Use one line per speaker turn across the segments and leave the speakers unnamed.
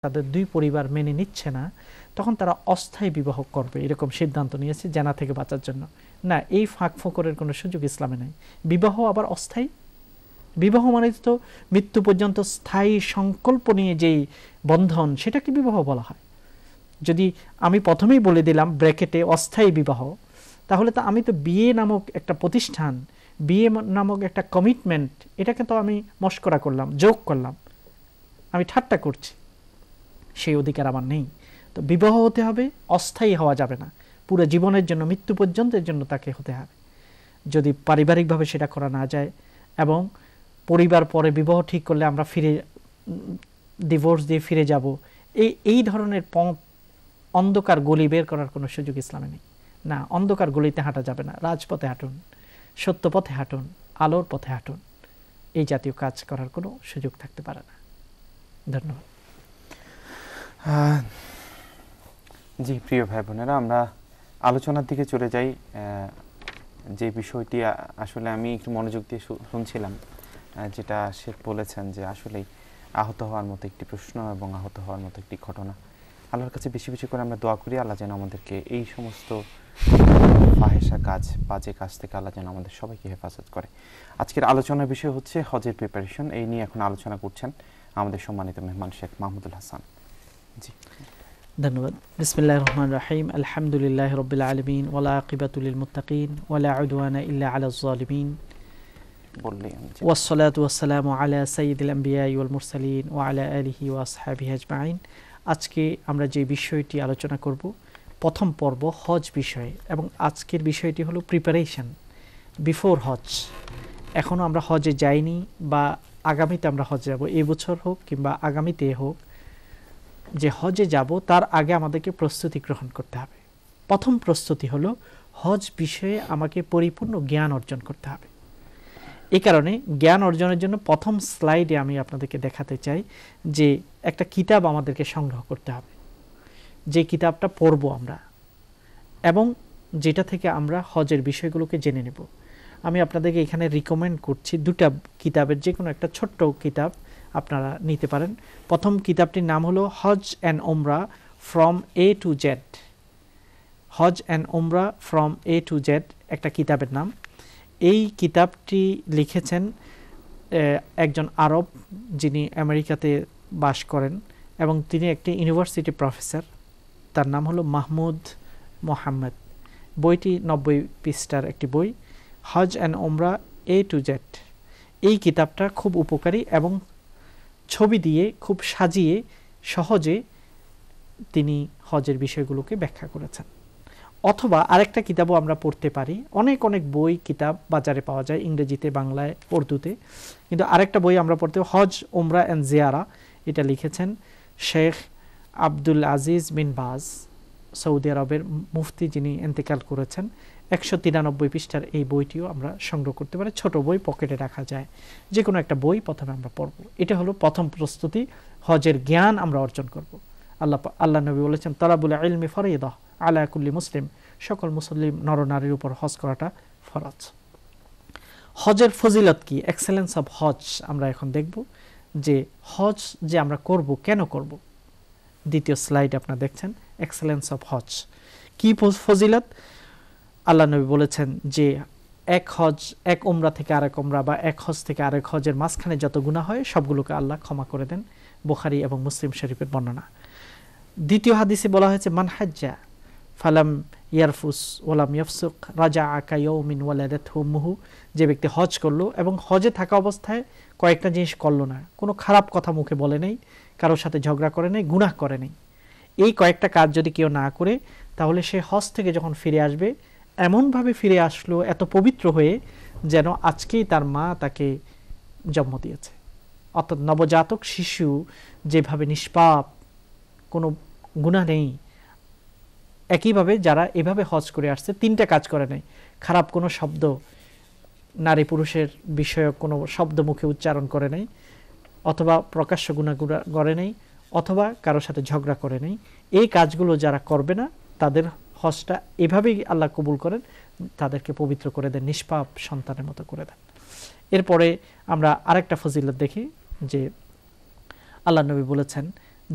তাদের দুই পরিবার মেনে নিচ্ছে না, তখন তারা অস্থায়ী বিবাহ করবে এরকম সিদ্ধান্ত নিয়েছে জানা থেকে বাঁচার জন্য। না, এই ফাঁক ফোকরের কোনো সুযোগ ইসলামে নাই। বিবাহ আবার অস্থায়ী, বিবাহ মানে তো মৃত্যু পর্যন্ত স্থায়ী সংকল্প নিয়ে যেই বন্ধন, সেটাকে বিবাহ বলা হয়। যদি আমি প্রথমেই বলে দিলাম ব্র্যাকেটে অস্থায়ী বিবাহ, তাহলে তো আমি তো বিয়ে নামক একটা প্রতিষ্ঠান, বিয়ে নামক একটা কমিটমেন্ট, এটাকে তো আমি মস্করা করলাম, যোগ করলাম, আমি ঠাট্টা করছি, সেই অধিকার আমার নেই। তো বিবাহ হতে হবে, অস্থায়ী হওয়া যাবে না, পুরো জীবনের জন্য, মৃত্যু পর্যন্তের জন্য তাকে হতে হবে। যদি পারিবারিকভাবে সেটা করা না যায়, এবং পরিবার পরে বিবাহ ঠিক করলে আমরা ফিরে ডিভোর্স দিয়ে ফিরে যাব, এই ধরনের অন্ধকার গলি বের করার কোনো সুযোগ ইসলামে নেই। না, অন্ধকার গলিতে হাঁটা যাবে না, রাজপথে হাঁটুন, সত্য পথে হাঁটুন, আলোর পথে হাঁটুন, এই জাতীয় কাজ করার কোনো সুযোগ থাকতে পারে না। ধন্যবাদ।
জি প্রিয় ভাই বোনেরা, আমরা আলোচনার দিকে চলে যাই। যে বিষয়টি আসলে আমি একটু মনোযোগ দিয়ে শুনছিলাম, যেটা শেখ বলেছেন যে আসলেই আহত হওয়ার মতো একটি প্রশ্ন এবং আহত হওয়ার মতো একটি ঘটনা। আল্লাহর কাছে বেশি বেশি করে আমরা দোয়া করি, আল্লাহ যেন আমাদেরকে এই সমস্ত ফাহেসা কাজ, বাজে কাজ থেকে আল্লাহ যেন আমাদের সবাইকে হেফাজত করে। আজকের আলোচনার বিষয় হচ্ছে হজের প্রিপারেশন। এই নিয়ে এখন আলোচনা করছেন আমাদের সম্মানিত মেহমান শেখ মাহমুদুল হাসান। জি
ধন্যবাদ। বিসমিল্লাহির রহমানির রহিম। আলহামদুলিল্লাহি রাব্বিল আলামিন ওয়ালা আকিবাতুল লিল মুত্তাকিন ওয়ালা উদওয়ানা ইল্লা আলাজ জালিমিন ওয়াসসালাতু ওয়াসসালামু আলা সাইয়্যিদিল আমবিয়াই ওয়াল মুরসালিন ওয়া আলা আলিহি ওয়া আসহাবিহি আজমাইন। আজকে আমরা যে বিষয়টি আলোচনা করব, প্রথম পর্ব হজ বিষয়ে, এবং আজকের বিষয়টি হলো প্রিপারেশন বিফোর হজ। এখনও আমরা হজে যাইনি বা আগামীতে আমরা হজে যাব, এই বছর হোক কিংবা আগামীতে হোক, যে হজে যাব তার আগে আমাদেরকে প্রস্তুতি গ্রহণ করতে হবে। প্রথম প্রস্তুতি হলো হজ বিষয়ে আমাকে পরিপূর্ণ জ্ঞান অর্জন করতে হবে। এই কারণে জ্ঞান অর্জনের জন্য প্রথম স্লাইডে আমি আপনাদেরকে দেখাতে চাই যে একটা কিতাব আমাদেরকে সংগ্রহ করতে হবে, যে কিতাবটা পড়ব আমরা এবং যেটা থেকে আমরা হজের বিষয়গুলোকে জেনে নেব। আমি আপনাদেরকে এখানে রিকমেন্ড করছি দুটা কিতাবের যে কোনো একটা ছোট্ট কিতাব আপনারা নিতে পারেন। প্রথম কিতাবটির নাম হলো Hajj and Umrah from A to Z. Hajj and Umrah from A to Z একটা কিতাবের নাম। এই কিতাবটি লিখেছেন একজন আরব, যিনি আমেরিকাতে বাস করেন এবং তিনি একটি ইউনিভার্সিটি প্রফেসর। তার নাম হলো মাহমুদ মোহাম্মদ। বইটি 90 পৃষ্ঠার একটি বই, হজ অ্যান্ড ওমরা এ টু জেড। এই কিতাবটা খুব উপকারী এবং ছবি দিয়ে খুব সাজিয়ে সহজে তিনি হজের বিষয়গুলোকে ব্যাখ্যা করেছেন। অথবা আরেকটা কিতাবও আমরা পড়তে পারি, অনেক অনেক বই কিতাব বাজারে পাওয়া যায়, ইংরেজিতে, বাংলায়, উর্দুতে। কিন্তু আরেকটা বই আমরা পড়তে, হজ ওমরা অ্যান্ড জিয়ারা, এটা লিখেছেন শেখ আব্দুল আজিজ বিন বাজ, সৌদি আরবের মুফতি, যিনি ইন্তেকাল করেছেন। 193 পৃষ্ঠার এই বইটিও আমরা সংগ্রহ করতে পারি, ছোট বই, পকেটে রাখা যায়। যে কোনো একটা বই প্রথমে আমরা পড়ব। এটা হলো প্রথম প্রস্তুতি, হজের জ্ঞান আমরা অর্জন করব। আল্লাহ নবী বলেছেন তালাবুল ইলমি ফরিয়দাহ আলা কুল্লি মুসলিম, সকল মুসলিম নরনারীর উপর হজ করাটা ফরজ। হজের ফজিলত কি, এক্সেলেন্স অফ হজ আমরা এখন দেখব, যে হজ যে আমরা করব, কেন করব। দ্বিতীয় স্লাইড আপনারা দেখছেন, এক্সেলেন্স অফ হজ কি ফজিলত। আল্লাহ নবী বলেছেন যে এক হজ, এক উমরা থেকে আরেক উমরা বা এক হজ থেকে আরেক হজের মাঝখানে যত গুনাহ হয় সবগুলোকে আল্লাহ ক্ষমা করে দেন। বুখারী এবং মুসলিম শরীফের বর্ণনা। দ্বিতীয় হাদিসে বলা হয়েছে মান হাজ্জা ফালাম ইয়ারফুস ওয়ালাম ইয়াফসুক রাজাআ কায়াউমিন ওয়ালাদাতহু উম্মুহু, যে ব্যক্তি হজ করলো এবং হজে থাকা অবস্থায় কয়েকটা জিনিস করলো না, কোনো খারাপ কথা মুখে বলে নেই, কারোর সাথে ঝগড়া করে নেই, গুনাহ করে নেই, এই কয়েকটা কাজ যদি কেউ না করে, তাহলে সে হজ থেকে যখন ফিরে আসবে এমনভাবে ফিরে আসলো এত পবিত্র হয়ে যেন আজকেই তার মা তাকে জন্ম দিয়েছে। অর্থাৎ নবজাতক শিশু যেভাবে নিষ্পাপ, কোনো গুনাহ নেই, একইভাবে যারা এভাবে হজ করে আসছে, তিনটা কাজ করে নেই, খারাপ কোনো শব্দ, নারী পুরুষের বিষয়ক কোনো শব্দ মুখে উচ্চারণ করে নেই, অথবা প্রকাশ্য গুনাহ করে নেই, অথবা কারোর সাথে ঝগড়া করে নেই, এই কাজগুলো যারা করবে না তাদের হজটা এভাবেই আল্লাহ কবুল করেন, তাদেরকে পবিত্র করে দেন, নিষ্পাপ সন্তানের মতো করে দেন। এরপরে আমরা আরেকটা ফজিলত দেখি যে আল্লাহ নবী বলেছেন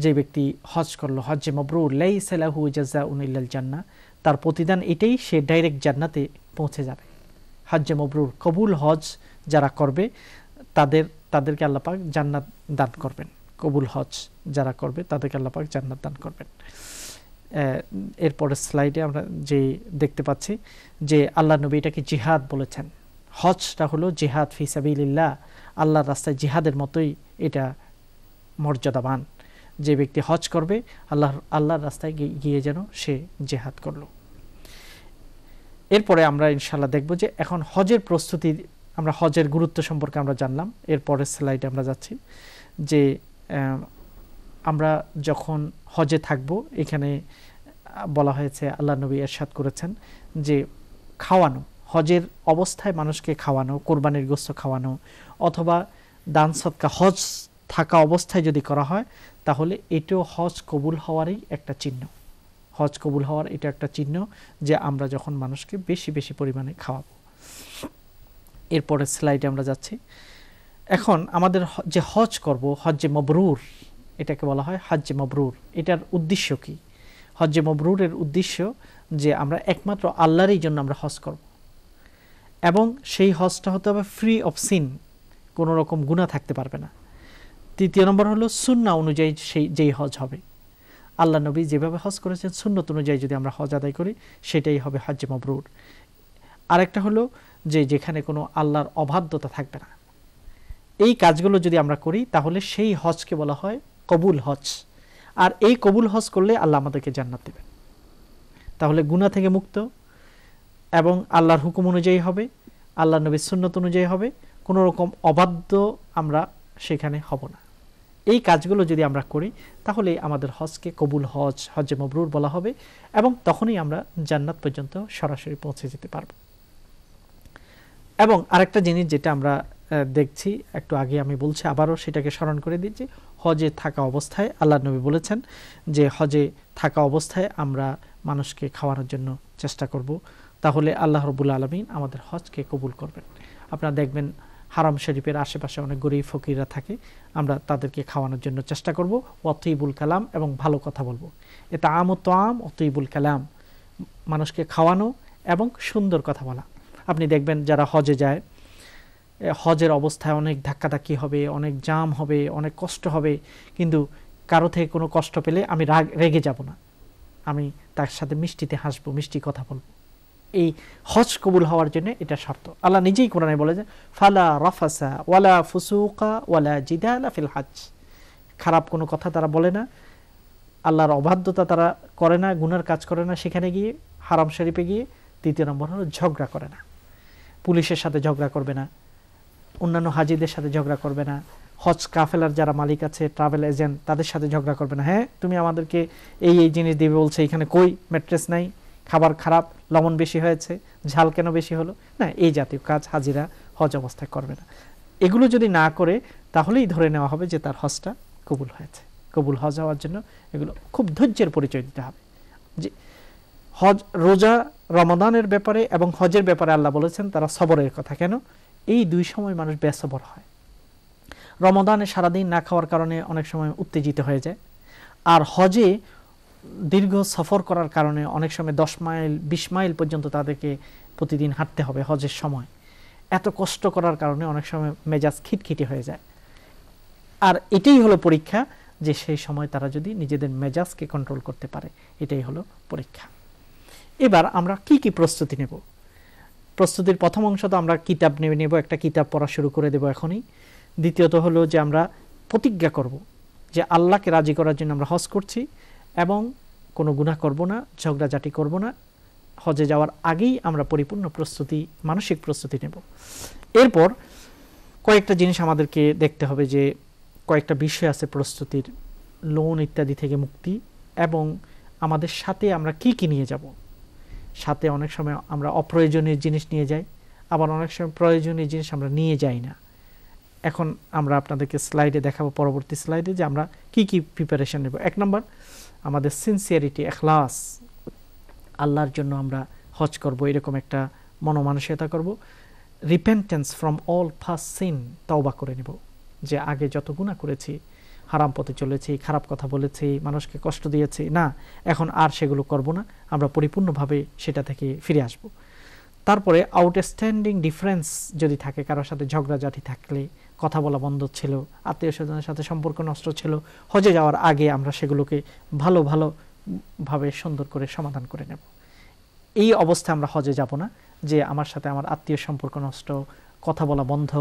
যে ব্যক্তি হজ করলো, হজ্জে মাবরুর লাইসা লাহু জাযাউন ইল্লাল জান্নাহ, তার প্রতিদান এটাই, সে ডাইরেক্ট জান্নাতে পৌঁছে যাবে। হজ্জে মাবরুর কবুল হজ যারা করবে তাদেরকে আল্লাহ পাক জান্নাত দান করবেন। কবুল হজ যারা করবে তাদেরকে আল্লাহ পাক জান্নাত দান করবেন। এরপরের স্লাইডে আমরা যে দেখতে পাচ্ছি যে আল্লাহ নবী এটাকে জিহাদ বলেছেন। হজটা হলো জিহাদ ফি সাবিলিল্লাহ, আল্লাহর রাস্তায় জিহাদের মতোই এটা মর্যাদাবান। যে ব্যক্তি হজ করবে আল্লাহর রাস্তায় গিয়ে যেন সে জিহাদ করলো। এরপরে আমরা ইনশাআল্লাহ দেখব যে এখন হজের প্রস্তুতি, আমরা হজের গুরুত্ব সম্পর্কে আমরা জানলাম। এরপরের স্লাইডে আমরা যাচ্ছি যে আমরা যখন হজে থাকব, এখানে বলা হয়েছে, আল্লাহ নবী ইরশাদ করেছেন যে খাওয়ানো, হজের অবস্থায় মানুষকে খাওয়ানো, কোরবানির গোশত খাওয়ানো অথবা দান সদকা হজ থাকা অবস্থায় যদি করা হয় তাহলে এটাও হজ কবুল হওয়ারই একটা চিহ্ন। হজ কবুল হওয়ার এটা একটা চিহ্ন যে আমরা যখন মানুষকে বেশি বেশি পরিমাণে খাওয়াবো। এরপরের স্লাইডে আমরা যাচ্ছি। এখন আমাদের যে হজ করব, হজ্জে মাবরুর, এটাকে বলা হয় হজ্জে মাবরুর। এটার উদ্দেশ্য কি? হজ্জে মাবরুরের উদ্দেশ্য যে আমরা একমাত্র আল্লাহরই জন্য আমরা হজ করব এবং সেই হজটা হতে হবে ফ্রি অফ সিন, কোনো রকম গুনাহ থাকতে পারবে না। তৃতীয় নম্বর হলো সুন্নাহ অনুযায়ী যেই হজ হবে, আল্লাহ নবী যেভাবে হজ করেছেন সুন্নত অনুযায়ী যদি আমরা হজ আদায় করি সেটাই হবে হজ্জে মাবরুর। আরেকটা হলো যে যেখানে কোনো আল্লাহর অবাধ্যতা থাকবে না। এই কাজগুলো যদি আমরা করি তাহলে সেই হজকে বলা হয় কবুল হজ। আর এই কবুল হজ করলে আল্লাহ আমাদেরকে জান্নাত দেবেন। তাহলে গুনাহ থেকে মুক্ত এবং আল্লাহর হুকুম অনুযায়ী হবে, আল্লাহ নবীর সুন্নত অনুযায়ী হবে, কোনো রকম অবাধ্য আমরা সেখানে হব না। এই কাজগুলো যদি আমরা করি তাহলে আমাদের হজকে কবুল হজ, হজ্জে মাবরুর বলা হবে এবং তখনই আমরা জান্নাত পর্যন্ত সরাসরি পৌঁছে যেতে পারব। এবং আরেকটা জিনিস যেটা আমরা দেখছি, একটু আগে আমি বলছি, আবারও সেটাকে স্মরণ করে দিচ্ছি, হজে থাকা অবস্থায় আল্লাহ নবী বলেছেন যে হজে থাকা অবস্থায় আমরা মানুষকে খাওয়ানোর জন্য চেষ্টা করব, তাহলে আল্লাহ রাব্বুল আলামিন আমাদের হজকে কবুল করবেন। আপনারা দেখবেন হারাম শরীফের আশেপাশে অনেক গরিব ফকিররা থাকে, আমরা তাদেরকে খাওয়ানোর জন্য চেষ্টা করব। অতইবুল কালাম, এবং ভালো কথা বলবো। এটা আমত আম অতইবুল কালাম, মানুষকে খাওয়ানো এবং সুন্দর কথা বলা। আপনি দেখবেন যারা হজে যায়, হজের অবস্থায় অনেক ধাক্কাধাক্কি হবে, অনেক জাম হবে, অনেক কষ্ট হবে, কিন্তু কারো থেকে কোনো কষ্ট পেলে আমি রেগে যাব না, আমি তার সাথে মিষ্টিতে হাসবো, মিষ্টি কথা বলবো। এই হজ কবুল হওয়ার জন্য এটা শর্ত। আল্লাহ নিজেই কোরআনে বলেছেন ফালা রাফাসা ওয়ালা ফুসুকা ওয়ালা জিদালা ফিল হজ, খারাপ কোনো কথা তারা বলে না, আল্লাহর অবাধ্যতা তারা করে না, গুনার কাজ করে না সেখানে গিয়ে, হারাম শরীফে গিয়ে। তৃতীয় নম্বর হলো ঝগড়া করে না, পুলিশের সাথে ঝগড়া করবে না, অন্যান্য হাজিদের সাথে ঝগড়া করবে না, হজ কাফেলার যারা মালিক আছে, ট্রাভেল এজেন্ট, তাদের সাথে ঝগড়া করবে না। হ্যাঁ, তুমি আমাদেরকে এই জিনিস দিবে বলছে, এখানে কই ম্যাট্রেস নাই, খাবার খারাপ, লবণ বেশি হয়েছে, ঝাল কেন বেশি হলো না, এই জাতীয় কাজ হাজিরা হজ অবস্থায় করবে না। এগুলো যদি না করে তাহলেই ধরে নেওয়া হবে যে তার হজটা কবুল হয়েছে। কবুল হজ হওয়ার জন্য এগুলো খুব ধৈর্যের পরিচয় দিতে হবে। যে হজ, রোজা, রমাদানের ব্যাপারে এবং হজের ব্যাপারে আল্লাহ বলেছেন তারা সবরের কথা। কেন? এই দুই সময় মানুষ বেসবর হয়। রমাদানে সারাদিন না খাওয়ার কারণে অনেক সময় উত্তেজিত হয়ে যায়, আর হজে দীর্ঘ সফর করার কারণে অনেক সময় 10 মাইল 20 মাইল পর্যন্ত তাদেরকে প্রতিদিন হাঁটতে হবে হজের সময়। এত কষ্ট করার কারণে অনেক সময় মেজাজ খিটখিটে হয়ে যায়। আর এটাই হলো পরীক্ষা, যে সেই সময় তারা যদি নিজেদের মেজাজকে কন্ট্রোল করতে পারে, এটাই হলো পরীক্ষা। এবার আমরা কি কি প্রস্তুতি নেব? প্রস্তুতির প্রথম অংশ তো আমরা কিতাব নেব, একটা কিতাব পড়া শুরু করে দেব এখনই। দ্বিতীয়ত হলো যে আমরা প্রতিজ্ঞা করব যে আল্লাহকে রাজি করার জন্য আমরা হজ করছি এবং কোনো গুনাহ করব না, ঝগড়াঝাটি করব না। হজে যাওয়ার আগেই আমরা পরিপূর্ণ প্রস্তুতি, মানসিক প্রস্তুতি নেব। এরপর কয়েকটা জিনিস আমাদেরকে দেখতে হবে, যে কয়েকটা বিষয় আছে প্রস্তুতির, লোন ইত্যাদি থেকে মুক্তি, এবং আমাদের সাথে আমরা কি কি নিয়ে যাব। সাথে অনেক সময় আমরা অপ্রয়োজনীয় জিনিস নিয়ে যাই, আবার অনেক সময় প্রয়োজনীয় জিনিস আমরা নিয়ে যাই না। এখন আমরা আপনাদেরকে স্লাইডে দেখাবো, পরবর্তী স্লাইডে, যে আমরা কি কি প্রিপারেশন নেব। 1 নম্বর, আমাদের সিনসিয়ারিটি, এখলাস, আল্লাহর জন্য আমরা হজ করব এরকম একটা মনোমানসিকতা করব। Repentance from all past sin, তওবা করে নেব, যে আগে যত গুনাহ করেছি, হারাম পথে চলেছি, খারাপ কথা বলেছি, মানুষকে কষ্ট দিয়েছি, না এখন আর সেগুলো করব না, আমরা পরিপূর্ণভাবে সেটা থেকে ফিরে আসব। তারপরে আউটস্ট্যান্ডিং ডিফারেন্স যদি থাকে, কারোর সাথে ঝগড়াঝাটি থাকলে, কথা বলা বন্ধ ছিল, আত্মীয় স্বজনের সাথে সম্পর্ক নষ্ট ছিল, হজে যাওয়ার আগে আমরা সেগুলোকে ভাবে সুন্দর করে সমাধান করে নেব। এই অবস্থায় আমরা হজে যাব না যে আমার সাথে আমার আত্মীয় সম্পর্ক নষ্ট, কথা বলা বন্ধ,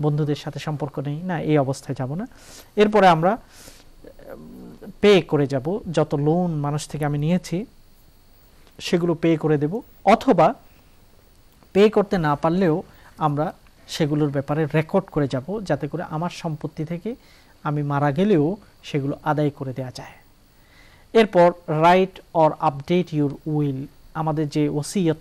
বন্ধুদের সাথে সম্পর্ক নেই, না এই অবস্থায় যাব না। এরপরে আমরা পে করে যাব, যত লোন মানুষ থেকে আমি নিয়েছি সেগুলো পে করে দেব, অথবা পে করতে না পারলেও আমরা সেগুলোর ব্যাপারে রেকর্ড করে যাব, যাতে করে আমার সম্পত্তি থেকে আমি মারা গেলেও সেগুলো আদায় করে দেওয়া যায়। এরপর right or update your will, আমাদের যে ওসিয়ত